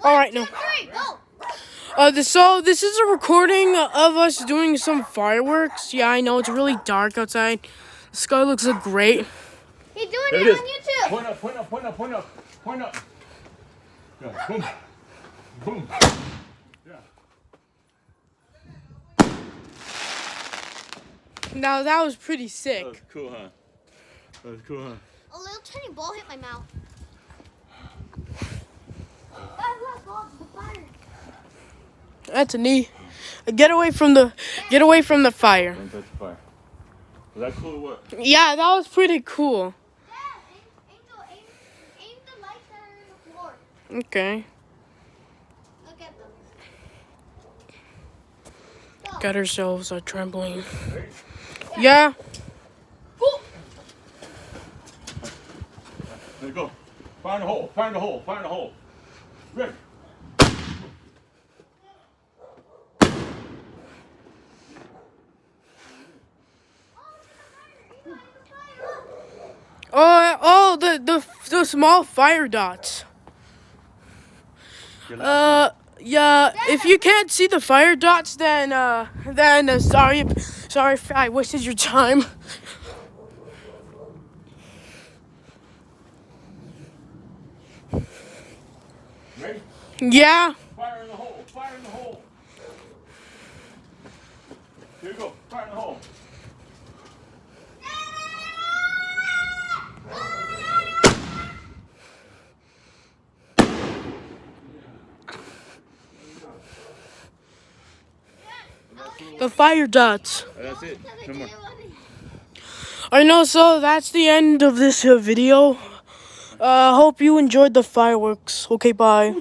All right, no. So this is a recording of us doing some fireworks. Yeah, I know it's really dark outside. The sky looks great. He's doing it on YouTube. Point up, point up, point up, point up, point up. Yeah, boom, boom. Yeah. Now that was pretty That was sick. cool, huh? That was cool, huh? A little tiny ball hit my mouth. That's a neat. Get away from the fire. Don't touch the fire. Was that cool or what? Yeah, that was pretty cool. Dad, Angel, aim the lights that are on the floor. Okay. Look at them. Got ourselves a trampoline. Yeah. There you go. Fire in the hole, fire in the hole, fire in the hole. Ready. Oh, the small fire dots. Yeah. If you can't see the fire dots, then sorry, if I wasted your time. Ready? Yeah. Fire in the hole, fire in the hole. Here you go, fire in the hole. The fire dots. That's it. No more. I know, so that's the end of this video. Hope you enjoyed the fireworks. Okay, bye.